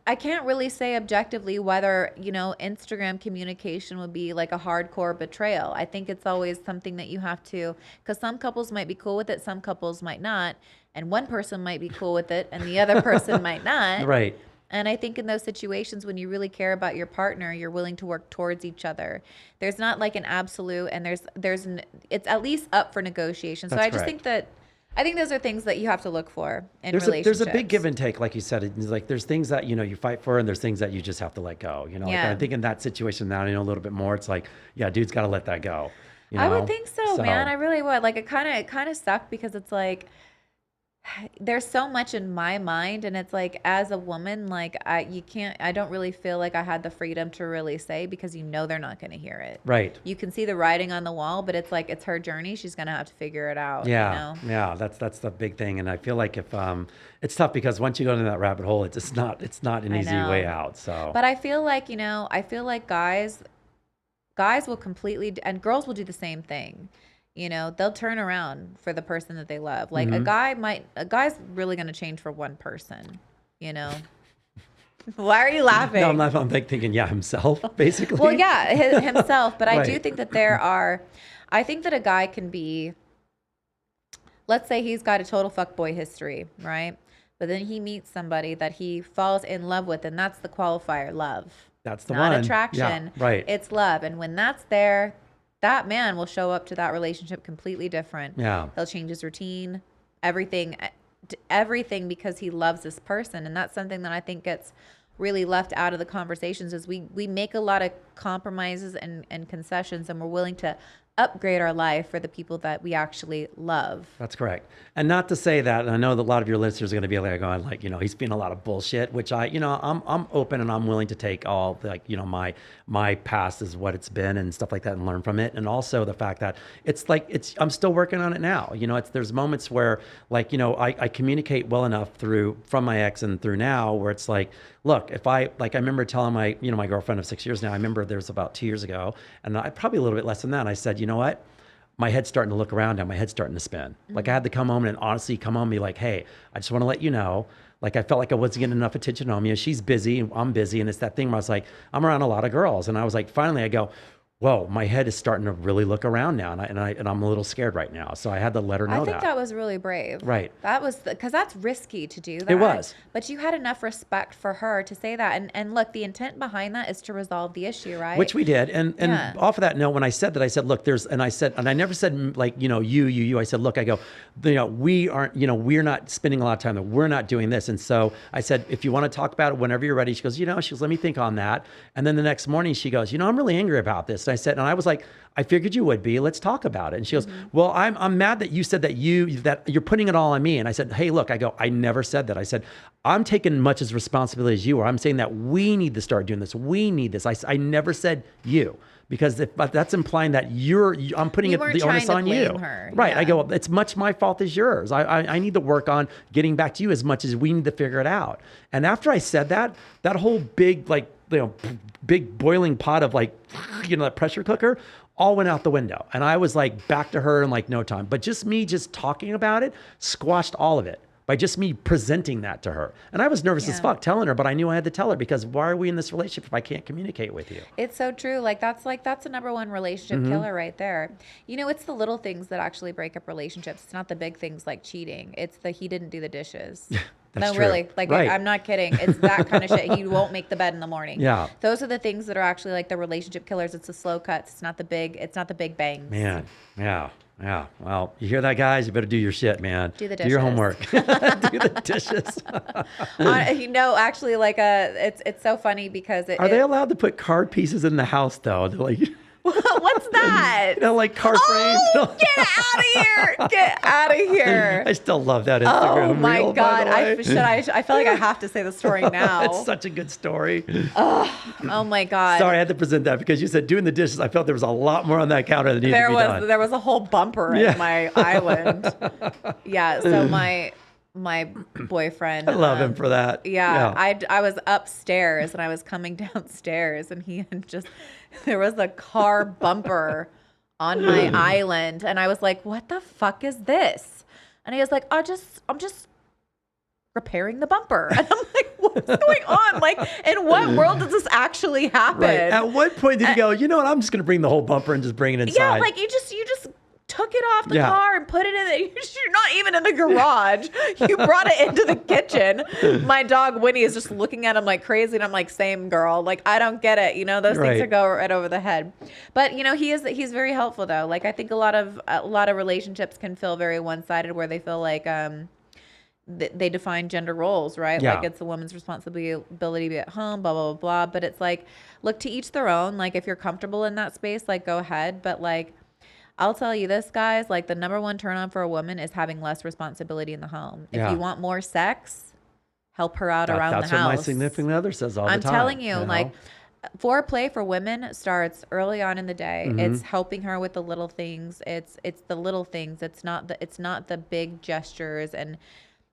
I can't really say objectively whether, Instagram communication would be like a hardcore betrayal. I think it's always something that you have to, because some couples might be cool with it, some couples might not, and one person might be cool with it and the other person might not.
Right.
And I think in those situations, when you really care about your partner, you're willing to work towards each other. There's not like an absolute, and it's at least up for negotiation. So I just think that, I think those are things that you have to look for in relationships.
There's a big give and take, like you said. It's like there's things that you fight for, and there's things that you just have to let go. Like I think in that situation now, I know a little bit more. It's like, yeah, dude's got to let that go.
I would think so, man. I really would. Like it kind of sucked because it's like there's so much in my mind, and it's like as a woman, like I don't really feel like I had the freedom to really say, because they're not going to hear it.
Right.
You can see the writing on the wall, but it's like it's her journey. She's going to have to figure it out.
Yeah. Yeah. That's the big thing. And I feel like if it's tough because once you go into that rabbit hole, it's not an easy way out. So,
but I feel like guys will completely, and girls will do the same thing. They'll turn around for the person that they love. Like a guy's really going to change for one person, Why are you laughing?
No, I'm not. I'm thinking, himself, basically.
Well, yeah, himself. But I do think that I think that a guy can be, let's say he's got a total fuckboy history, right? But then he meets somebody that he falls in love with, and that's the qualifier, love.
That's the
one. Not
Yeah,
attraction.
right.
It's love. And when that's there, that man will show up to that relationship completely different.
Yeah.
He'll change his routine, everything because he loves this person. And that's something that I think gets really left out of the conversations is we make a lot of compromises and concessions, and we're willing to upgrade our life for the people that we actually love.
That's correct. And not to say that, and I know that a lot of your listeners are going to be like going like, he's being a lot of bullshit, which I'm open and I'm willing to take all my past is what it's been and stuff like that and learn from it. And also the fact that I'm still working on it now. There's moments where I communicate well enough from my ex and through now where it's like, look, if I remember telling my girlfriend of 6 years now, I remember there was about 2 years ago, and I probably a little bit less than that. I said, you know what? My head's starting to look around now. My head's starting to spin. Mm-hmm. Like I had to come home and honestly come home and be like, hey, I just want to let you know. Like I felt like I wasn't getting enough attention on me. She's busy and I'm busy. And it's that thing where I was like, I'm around a lot of girls. And I was like, finally I go, whoa, my head is starting to really look around now, and I'm a little scared right now. So I had to let her know that.
I think that was really brave.
Right.
That was because that's risky to do that.
It was.
But you had enough respect for her to say that, and look, the intent behind that is to resolve the issue, right?
Which we did, and off of that note, when I said that, I said, look, and I never said like you. I said, look, I go, we aren't, we're not spending a lot of time there. We're not doing this, and so I said, if you want to talk about it whenever you're ready. She goes, let me think on that, and then the next morning she goes, I'm really angry about this. And I said, and I was like, I figured you would be. Let's talk about it. And she goes, well, I'm mad that you said that you're putting it all on me. And I said, hey, look, I never said that. I said, I'm taking much as responsibility as you are. I'm saying that we need to start doing this. We need this. I never said you, because that's implying that I'm putting the onus on you.
Her.
Right.
Yeah.
I go, it's much my fault as yours. I need to work on getting back to you as much as we need to figure it out. And after I said that whole big, big boiling pot of that pressure cooker all went out the window. And I was like back to her in no time. But just me talking about it squashed all of it by just me presenting that to her. And I was nervous as fuck telling her, but I knew I had to tell her, because why are we in this relationship if I can't communicate with you?
It's so true. That's a number one relationship killer right there. It's the little things that actually break up relationships. It's not the big things like cheating. It's the he didn't do the dishes.
That's
No,
true.
really. Like,
Right.
I'm not kidding. It's that kind of shit. He won't make the bed in the morning.
Yeah.
Those are the things that are actually like the relationship killers. It's the slow cuts. It's not the big bangs.
Man. Yeah. Yeah. Well, you hear that, guys? You better do your shit, man.
Do the
Do your
dishes.
homework. Do the dishes.
Actually, like, it's so funny because
Are they allowed to put card pieces in the house, though? They're like,
what's that?
like card frames.
Oh, get out of here! Get out of here!
I still love that Instagram
Oh my
reel,
God!
by the way.
I feel like I have to say the story now.
It's such a good story.
Oh my God!
Sorry, I had to present that because you said doing the dishes. I felt there was a lot more on that counter that needed to be done.
There was a whole bumper in my island. Yeah. So my boyfriend.
I love him for that.
Yeah. I was upstairs and I was coming downstairs and he had there was a car bumper on my island and I was like, what the fuck is this? And he was like, I'm just repairing the bumper. And I'm like, what's going on? Like, in what world does this actually happen?
Right. At what point did you go, you know what, I'm just going to bring the whole bumper and just bring it inside?
Yeah, like you just took it off the car and put it in you're not even in the garage. You brought it into the kitchen. My dog Winnie is just looking at him like crazy and I'm like, same girl. Like, I don't get it. Those things are go right over the head. But he's very helpful though. Like I think a lot of relationships can feel very one-sided where they feel like they define gender roles, right?
Yeah.
Like it's a woman's responsibility to be at home, blah, blah, blah, blah. But it's like, look, to each their own. Like if you're comfortable in that space, like go ahead. But like, I'll tell you this, guys, like the number one turn on for a woman is having less responsibility in the home. If you want more sex, help her out around the house.
That's what my significant other says all the time.
I'm telling you, like foreplay for women starts early on in the day.
Mm-hmm.
It's helping her with the little things. It's the little things. It's not the big gestures and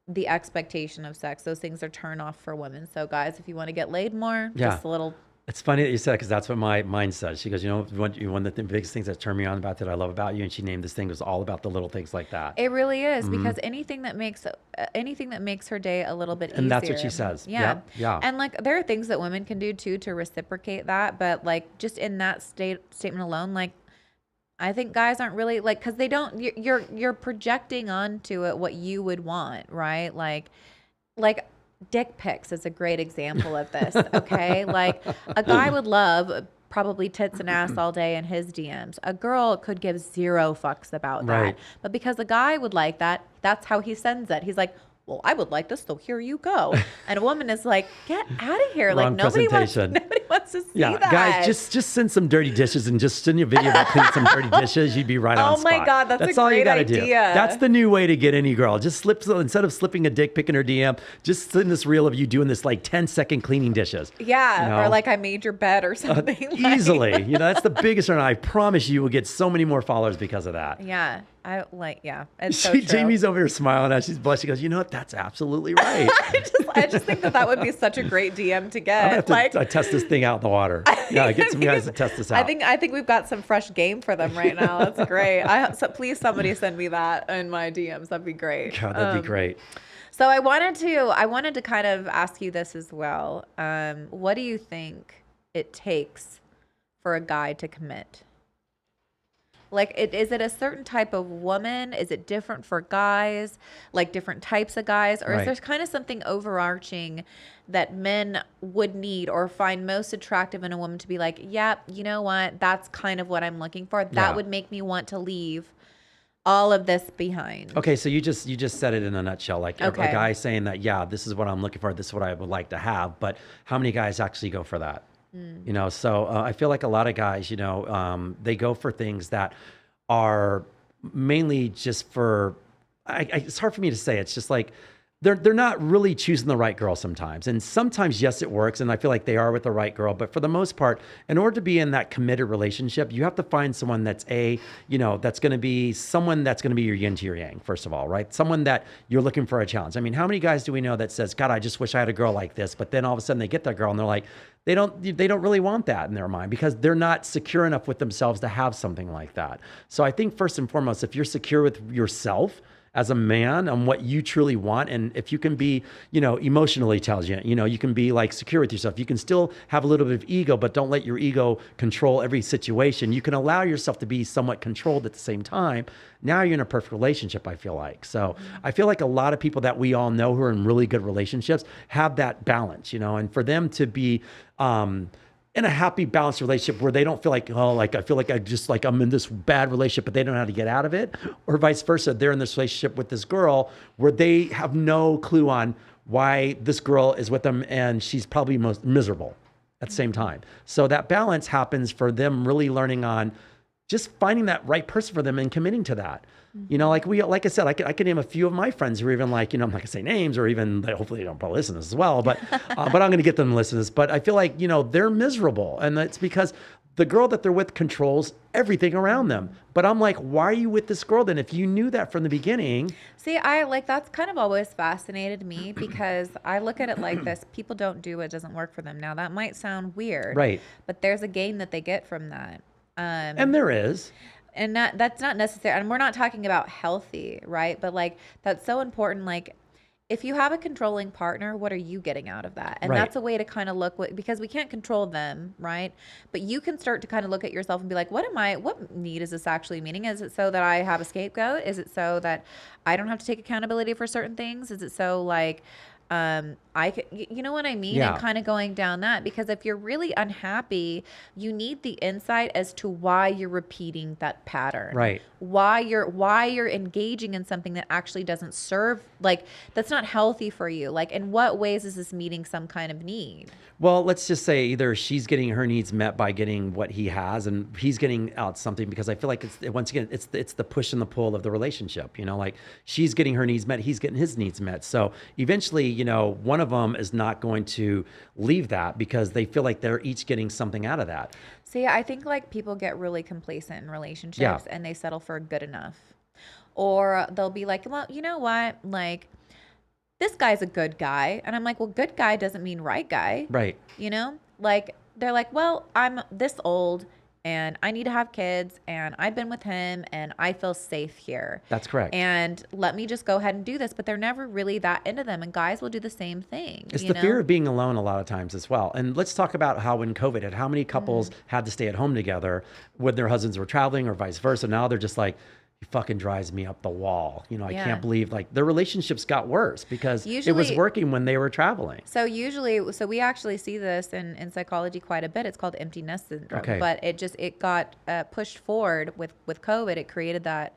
the expectation of sex. Those things are turn off for women. So guys, if you want to get laid more, just a little.
It's funny that you said, because that's what my mind says. She goes, one of the biggest things that turned me on about that I love about you, and she named this thing, was all about the little things like that.
It really is, because anything that makes her day a little bit easier.
And that's what she says.
Yeah.
Yeah.
And like there are things that women can do too to reciprocate that, but like just in that statement alone, like I think guys aren't really like, because they don't. You're projecting onto it what you would want, right? Like. Dick pics is a great example of this, okay? Like, a guy would love probably tits and ass all day in his DMs. A girl could give zero fucks about that. But because a guy would like that, that's how he sends it. He's like, well, I would like this, so here you go. And a woman is like, get out of here. Like, nobody wants to see that.
Guys, just send some dirty dishes and just send you a video about cleaning some dirty dishes. You'd be right on spot.
Oh my God, that's a
all
great
you gotta
idea.
do. That's the new way to get any girl. Just instead of slipping a dick pic in her DM, just send this reel of you doing this like 10-second cleaning dishes.
Yeah, or like I made your bed or something.
Easily. That's the biggest one. I promise you will get so many more followers because of that.
Yeah. It's so true.
Jamie's over here smiling as she's blushing. She goes, you know what? That's absolutely right.
I just think that would be such a great DM to get.
I'm gonna have to test this thing out in the water. Yeah, get some guys to test this out.
I think we've got some fresh game for them right now. That's great. Please somebody send me that in my DMs. That'd be great.
God, that'd be great.
So I wanted to kind of ask you this as well. What do you think it takes for a guy to commit? Like, is it a certain type of woman? Is it different for guys, like different types of guys? Or is there kind of something overarching that men would need or find most attractive in a woman to be like, yeah, you know what? That's kind of what I'm looking for. That would make me want to leave all of this behind. Okay,
so you just said it in a nutshell. Like a guy saying that, yeah, this is what I'm looking for. This is what I would like to have. But how many guys actually go for that? So I feel like a lot of guys, they go for things that are mainly just for, it's hard for me to say. It's just like, they're not really choosing the right girl sometimes. And sometimes, yes, it works. And I feel like they are with the right girl. But for the most part, in order to be in that committed relationship, you have to find someone that's that's going to be someone that's going to be your yin to your yang, first of all, right? Someone that you're looking for a challenge. I mean, how many guys do we know that says, God, I just wish I had a girl like this. But then all of a sudden they get that girl and they're like, they don't really want that in their mind because they're not secure enough with themselves to have something like that. So I think first and foremost, if you're secure with yourself, as a man on what you truly want. And if you can be, emotionally intelligent, you can be like secure with yourself. You can still have a little bit of ego, but don't let your ego control every situation. You can allow yourself to be somewhat controlled at the same time. Now you're in a perfect relationship, I feel like. So I feel like a lot of people that we all know who are in really good relationships have that balance, and for them to be, in a happy, balanced relationship where they don't feel like, oh, like I feel like I'm in this bad relationship, but they don't know how to get out of it, or vice versa. They're in this relationship with this girl where they have no clue on why this girl is with them, and she's probably most miserable at the same time. So that balance happens for them really learning on just finding that right person for them and committing to that. Like I said, I could name a few of my friends who are even like, I'm not gonna say names, or even hopefully they don't probably listen to this as well, but I'm gonna get them to listen to this. But I feel like, they're miserable. And it's because the girl that they're with controls everything around them. But I'm like, why are you with this girl then? If you knew that from the beginning.
See, that's kind of always fascinated me because I look at it like this. People don't do what doesn't work for them. Now that might sound weird,
right?
But there's a gain that they get from that.
And there is.
And that's not necessary. And we're not talking about healthy, right? But that's so important. Like, if you have a controlling partner, what are you getting out of that? And
right.
That's a way to kind of look because we can't control them, right? But you can start to kind of look at yourself and be like, what need is this actually meaning? Is it so that I have a scapegoat? Is it so that I don't have to take accountability for certain things? Is it so you know what I mean?
Yeah.
And kind of going down that, because if you're really unhappy, you need the insight as to why you're repeating that pattern.
Right.
Why you're engaging in something that actually doesn't serve, that's not healthy for you. In what ways is this meeting some kind of need?
Well, let's just say either she's getting her needs met by getting what he has, and he's getting out something, because I feel like it's the push and the pull of the relationship. Like she's getting her needs met, he's getting his needs met. So eventually, one of them is not going to leave that because they feel like they're each getting something out of that.
See, I think people get really complacent in relationships and they settle for good enough, or they'll be like, well, you know what, this guy's a good guy. And I'm like, well, good guy doesn't mean right guy.
Right.
They're like, well, I'm this old and I need to have kids and I've been with him and I feel safe here.
That's correct.
And let me just go ahead and do this. But they're never really that into them. And guys will do the same thing.
It's the fear of being alone a lot of times as well. And let's talk about how when COVID hit, how many couples had to stay at home together when their husbands were traveling or vice versa. Now they're just like, he fucking drives me up the wall. I can't believe their relationships got worse because it was working when they were traveling.
So we actually see this in psychology quite a bit. It's called empty nest syndrome.
Okay.
But it got pushed forward with COVID. It created that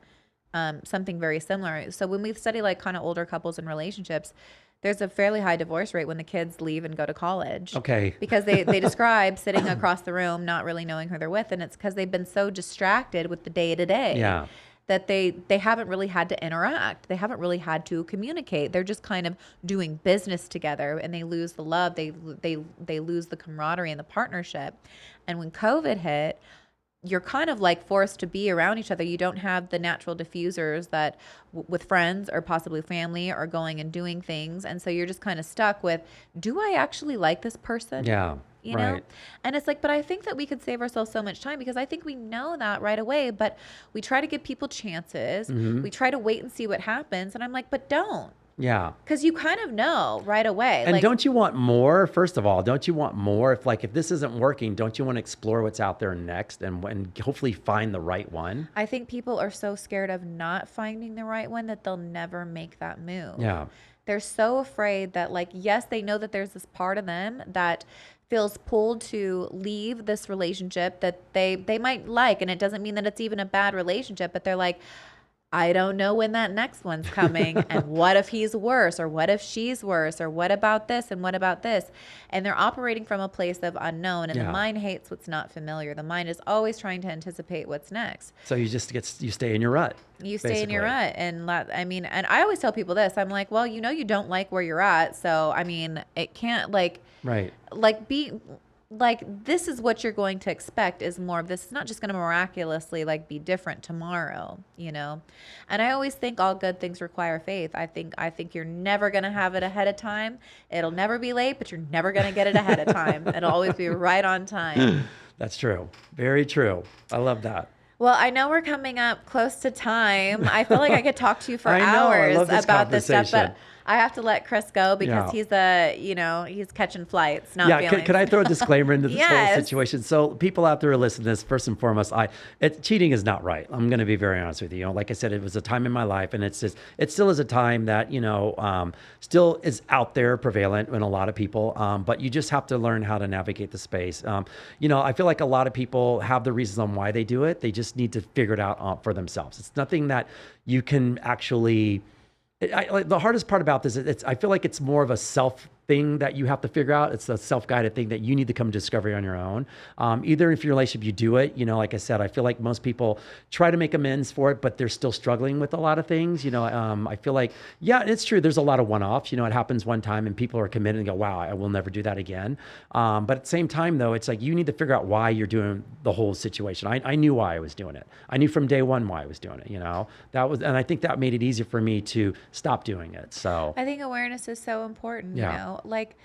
something very similar. So when we study kind of older couples and relationships, there's a fairly high divorce rate when the kids leave and go to college.
Okay.
Because they describe sitting across the room, not really knowing who they're with. And it's because they've been so distracted with the day-to-day.
Yeah.
That they haven't really had to interact. They haven't really had to communicate. They're just kind of doing business together, and they lose the love. They lose the camaraderie and the partnership. And when COVID hit, you're kind of forced to be around each other. You don't have the natural diffusers that with friends or possibly family are going and doing things. And so you're just kind of stuck with, do I actually like this person?
Yeah.
You know? And it's but I think that we could save ourselves so much time because I think we know that right away, but we try to give people chances.
Mm-hmm.
We try to wait and see what happens. And I'm like, but don't.
Yeah.
Because you kind of know right away.
And don't you want more? First of all, don't you want more? If this isn't working, don't you want to explore what's out there next and hopefully find the right one?
I think people are so scared of not finding the right one that they'll never make that move.
Yeah.
They're so afraid that yes, they know that there's this part of them that feels pulled to leave this relationship that they might like. And it doesn't mean that it's even a bad relationship, but they're like, I don't know when that next one's coming. And what if he's worse? Or what if she's worse? Or what about this? And what about this? And they're operating from a place of unknown. And the mind hates what's not familiar. The mind is always trying to anticipate what's next.
So you stay in your rut.
You stay in your rut. And and I always tell people this. I'm like, well, you don't like where you're at. So, it can't this is what you're going to expect is more of this. It's not just going to miraculously be different tomorrow, And I always think all good things require faith. I think you're never going to have it ahead of time. It'll never be late, but you're never going to get it ahead of time. It'll always be right on time.
That's true. Very true. I love that.
Well, I know we're coming up close to time. I feel like I could talk to you for
I know, I
hours
love this
about this stuff,
conversation.
but I have to let Chris go because
Yeah.
he's catching flights, not
Yeah,
feelings.
can I throw a disclaimer into this whole
Yes.
situation? So people out there who listen to this, first and foremost, cheating is not right. I'm going to be very honest with you. Like I said, it was a time in my life, and it still is a time that still is out there prevalent in a lot of people. But you just have to learn how to navigate the space. I feel like a lot of people have the reasons on why they do it. They just need to figure it out for themselves. It's nothing that you can actually. The hardest part about this is I feel like it's more of a self thing that you have to figure out. It's a self-guided thing that you need to come to discovery on your own. Either if your relationship, you do it, like I said, I feel like most people try to make amends for it, but they're still struggling with a lot of things. I feel like, yeah, it's true. There's a lot of one-offs, it happens one time and people are committed and go, wow, I will never do that again. But at the same time though, it's like, you need to figure out why you're doing the whole situation. I knew why I was doing it. I knew from day one why I was doing it, and I think that made it easier for me to stop doing it. So
I think awareness is so important,
Yeah.
like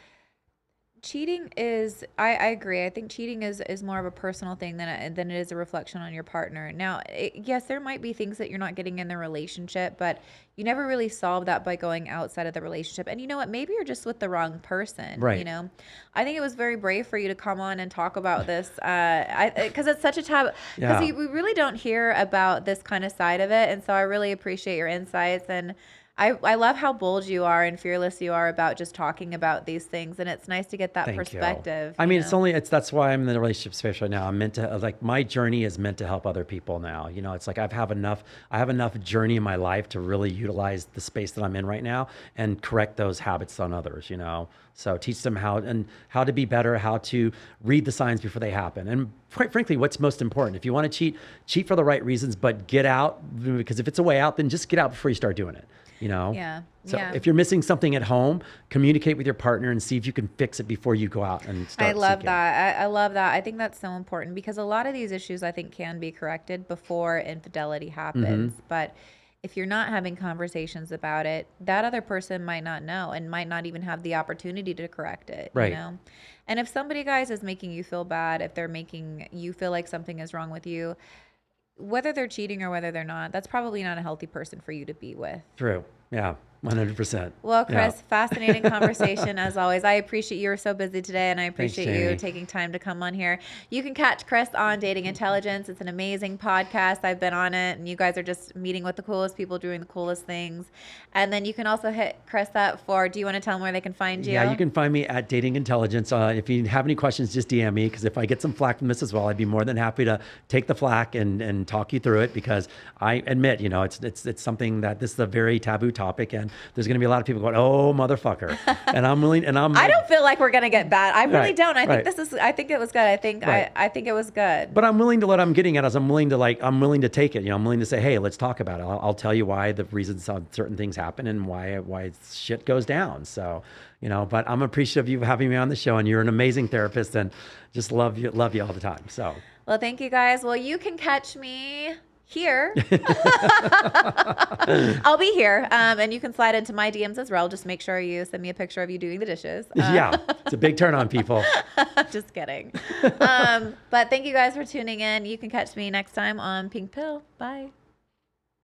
cheating is, I agree. I think cheating is more of a personal thing than it is a reflection on your partner. Now, yes, there might be things that you're not getting in the relationship, but you never really solve that by going outside of the relationship. And you know what? Maybe you're just with the wrong person.
Right.
I think it was very brave for you to come on and talk about this, because it's such a taboo.
Yeah.
Because we really don't hear about this kind of side of it, and so I really appreciate your insights. And I love how bold you are and fearless you are about just talking about these things. And it's nice to get that
Thank
perspective.
you. I mean, that's why I'm in the relationship space right now. I'm meant to, like, my journey is meant to help other people now. It's like I have enough journey in my life to really utilize the space that I'm in right now and correct those habits on others, So teach them how to be better, how to read the signs before they happen. And quite frankly, what's most important, if you want to cheat for the right reasons, but get out, because if it's a way out, then just get out before you start doing it.
Yeah.
So
yeah.
if you're missing something at home, communicate with your partner and see if you can fix it before you go out and start.
I love
seeking.
that. I love that. I think that's so important because a lot of these issues I think can be corrected before infidelity happens. But if you're not having conversations about it, that other person might not know and might not even have the opportunity to correct it.
Right.
And if somebody, guys, is making you feel bad, if they're making you feel like something is wrong with you, whether they're cheating or whether they're not, that's probably not a healthy person for you to be with.
True. Yeah. 100%.
Well, Chris,
Yeah.
fascinating conversation as always. I appreciate you were so busy today, and I appreciate
Thanks,
you
Jamie.
taking time to come on here. You can catch Chris on Dating Intelligence. It's an amazing podcast. I've been on it, and you guys are just meeting with the coolest people doing the coolest things. And then you can also hit Chris up for, do you want to tell them where they can find you?
Yeah, you can find me at Dating Intelligence. If you have any questions, just DM me, because if I get some flack from this as well, I'd be more than happy to take the flack and talk you through it, because I admit, it's something that this is a very taboo topic, and there's going to be a lot of people going, oh, motherfucker. And I'm willing,
I don't feel like we're going to get bad. I really
Right,
don't. I think
right.
I think it was good. I think,
Right.
I think it was good.
But I'm willing to, what I'm getting at is I'm willing to take it. I'm willing to say, hey, let's talk about it. I'll tell you why the reasons certain things happen and why shit goes down. So, but I'm appreciative of you having me on the show, and you're an amazing therapist, and just love you all the time. So,
Well, thank you guys. Well, you can catch me here. I'll be here. And you can slide into my DMs as well. Just make sure you send me a picture of you doing the dishes.
yeah, it's a big turn on people.
Just kidding. But thank you guys for tuning in. You can catch me next time on Pink Pill. Bye.